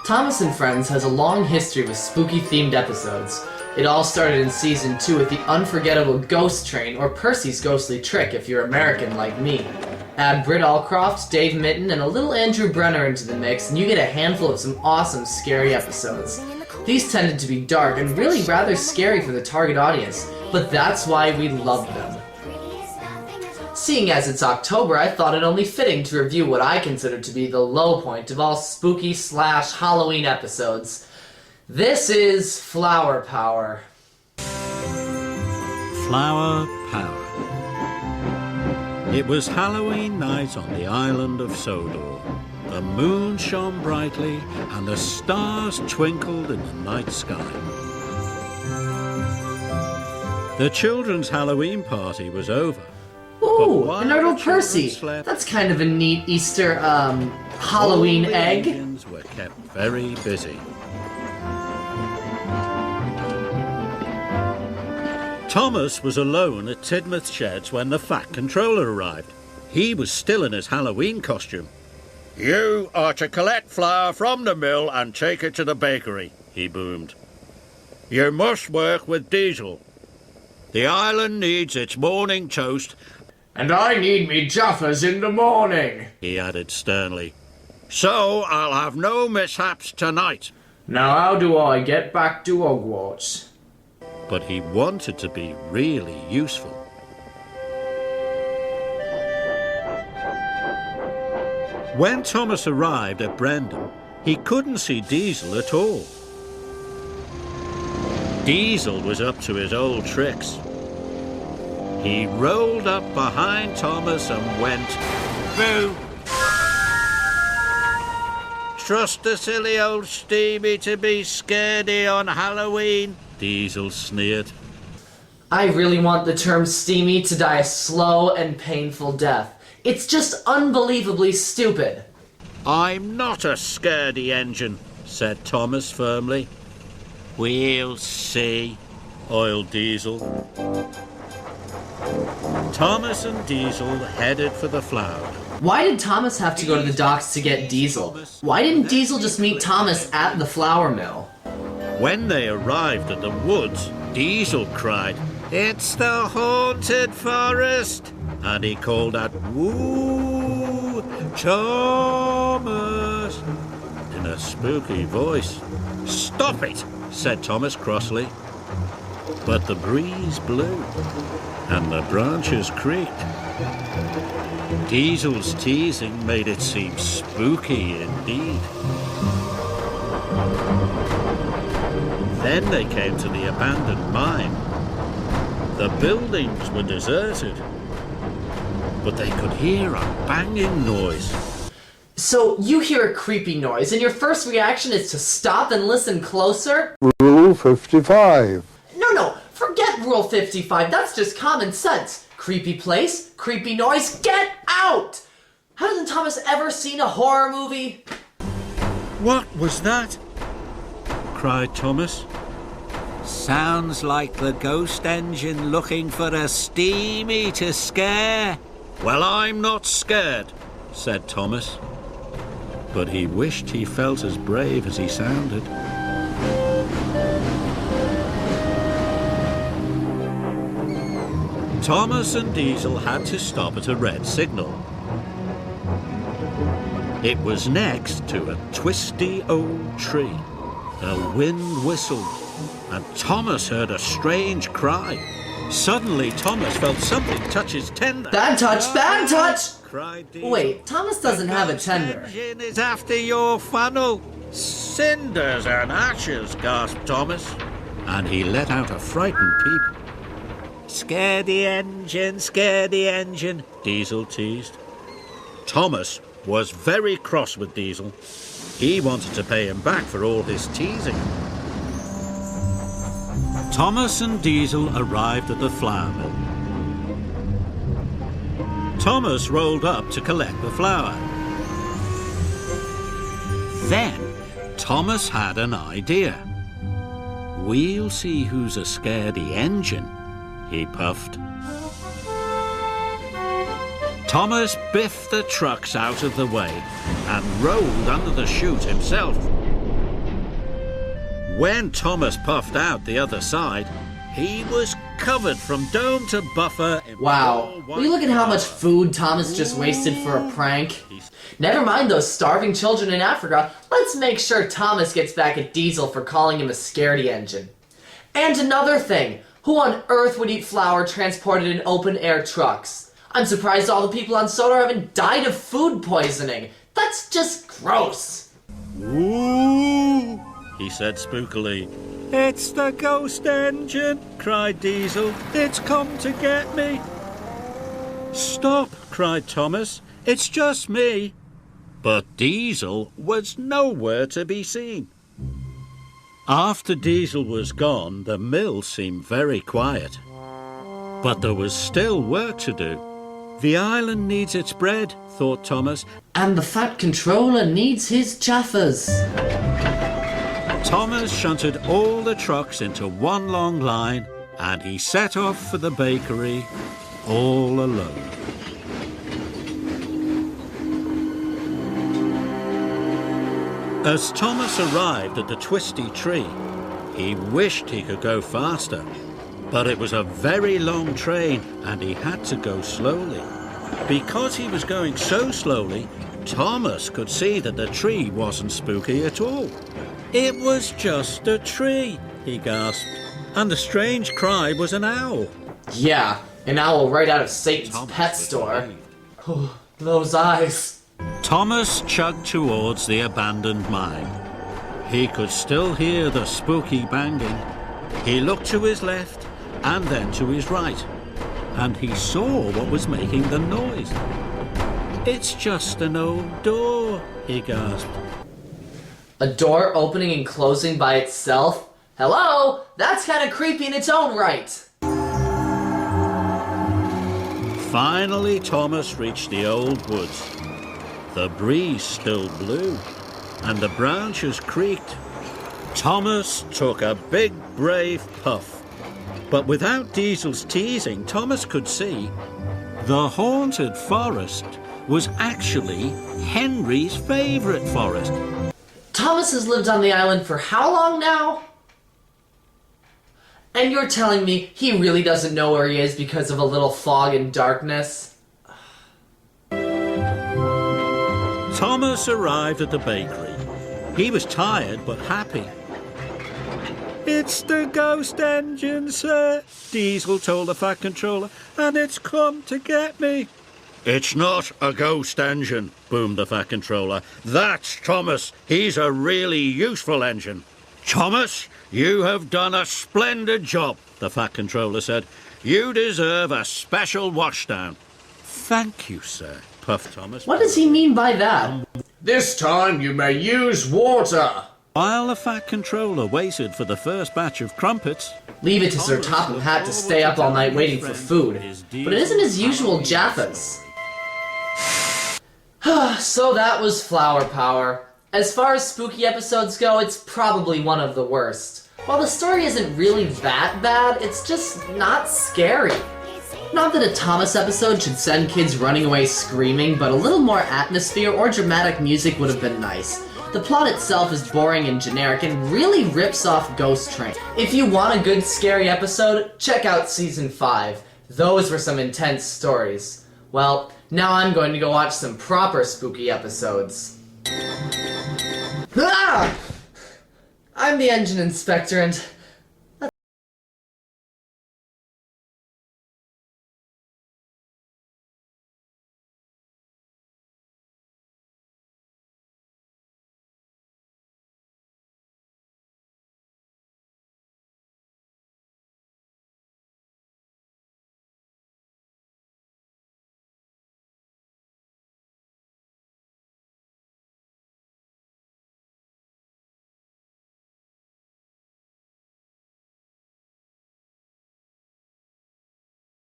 Thomas and Friends has a long history with spooky-themed episodes. It all started in Season 2 with the unforgettable Ghost Train, or Percy's Ghostly Trick if you're American like me. Add Britt Allcroft, Dave Mitton, and a little Andrew Brenner into the mix, and you get a handful of some awesome, scary episodes. These tended to be dark and really rather scary for the target audience, but that's why we loved them. Seeing as it's October, I thought it only fitting to review what I consider to be the low point of all spooky/Halloween episodes. This is Flower Power. Flower Power. It was Halloween night on the island of Sodor. The moon shone brightly and the stars twinkled in the night sky. The children's Halloween party was over. Ooh, an Erdl Percy. That's kind of a neat Easter, Halloween egg. The Indians were kept very busy. Thomas was alone at Tidmouth Sheds when the Fat Controller arrived. He was still in his Halloween costume. "You are to collect flour from the mill and take it to the bakery," he boomed. "You must work with Diesel. The island needs its morning toast. And I need me Jaffas in the morning," he added sternly. "So I'll have no mishaps tonight." Now how do I get back to Hogwarts? But he wanted to be really useful. When Thomas arrived at Brendam, he couldn't see Diesel at all. Diesel was up to his old tricks. He rolled up behind Thomas and went, "Boo! Trust the silly old Steamy to be scaredy on Halloween," Diesel sneered. I really want the term Steamy to die a slow and painful death. It's just unbelievably stupid. "I'm not a scaredy engine," said Thomas firmly. "We'll see," oiled Diesel. Thomas and Diesel headed for the flour. Why did Thomas have to go to the docks to get Diesel? Why didn't Diesel just meet Thomas at the flour mill? When they arrived at the woods, Diesel cried, "It's the haunted forest!" And he called out, "Woo, Thomas!" in a spooky voice. "Stop it!" said Thomas crossly. But the breeze blew, and the branches creaked. Diesel's teasing made it seem spooky indeed. Then they came to the abandoned mine. The buildings were deserted, but they could hear a banging noise. So you hear a creepy noise, and your first reaction is to stop and listen closer? Rule 55. No, forget Rule 55, that's just common sense. Creepy place, creepy noise, get out! Hasn't Thomas ever seen a horror movie? "What was that?" cried Thomas. "Sounds like the ghost engine looking for a Steamy to scare." "Well, I'm not scared," said Thomas. But he wished he felt as brave as he sounded. Thomas and Diesel had to stop at a red signal. It was next to a twisty old tree. The wind whistled, and Thomas heard a strange cry. Suddenly, Thomas felt something touch his tender. Bad touch, bad touch! Cried Diesel. Wait, Thomas doesn't have a tender. "The engine is after your funnel." "Cinders and ashes," gasped Thomas, and he let out a frightened peep. "Scare the engine," Diesel teased. Thomas was very cross with Diesel. He wanted to pay him back for all his teasing. Thomas and Diesel arrived at the flour mill. Thomas rolled up to collect the flour. Then Thomas had an idea. "We'll see who's a scaredy engine," he puffed. Thomas biffed the trucks out of the way and rolled under the chute himself. When Thomas puffed out the other side, he was covered from dome to buffer. Wow. Will you look at how much food Thomas just wasted for a prank? Never mind those starving children in Africa, let's make sure Thomas gets back at Diesel for calling him a scaredy engine. And another thing, who on earth would eat flour transported in open-air trucks? I'm surprised all the people on Sodor haven't died of food poisoning. That's just gross. Ooh, he said spookily. It's the ghost engine, cried Diesel. It's come to get me. Stop, cried Thomas. It's just me. But Diesel was nowhere to be seen. After Diesel was gone, the mill seemed very quiet. But there was still work to do. The island needs its bread, thought Thomas. And the Fat Controller needs his chaffers. Thomas shunted all the trucks into one long line, and he set off for the bakery all alone. As Thomas arrived at the twisty tree, he wished he could go faster. But it was a very long train, and he had to go slowly. Because he was going so slowly, Thomas could see that the tree wasn't spooky at all. It was just a tree, he gasped. And the strange cry was an owl. Yeah, an owl right out of Satan's Thomas pet was store. relieved. Those eyes. Thomas chugged towards the abandoned mine. He could still hear the spooky banging. He looked to his left and then to his right, and he saw what was making the noise. It's just an old door, he gasped. A door opening and closing by itself? Hello? That's kind of creepy in its own right. Finally, Thomas reached the old woods. The breeze still blew, and the branches creaked. Thomas took a big, brave puff. But without Diesel's teasing, Thomas could see the haunted forest was actually Henry's favourite forest. Thomas has lived on the island for how long now? And you're telling me he really doesn't know where he is because of a little fog and darkness? Thomas arrived at the bakery. He was tired but happy. It's the ghost engine, sir, Diesel told the Fat Controller, and it's come to get me. It's not a ghost engine, boomed the Fat Controller. That's Thomas. He's a really useful engine. Thomas, you have done a splendid job, the Fat Controller said. You deserve a special washdown. Thank you, sir, puffed Thomas. What does he mean by that? This time you may use water. While the Fat Controller waited for the first batch of crumpets, Leave it to Sir Topham Hatt to stay up all night waiting for food. But it isn't his usual Jaffas. So that was Flower Power. As far as spooky episodes go, it's probably one of the worst. While the story isn't really that bad, it's just not scary. Not that a Thomas episode should send kids running away screaming, but a little more atmosphere or dramatic music would have been nice. The plot itself is boring and generic and really rips off Ghost Train. If you want a good scary episode, check out Season 5. Those were some intense stories. Well, now I'm going to go watch some proper spooky episodes. Ah! I'm the engine inspector and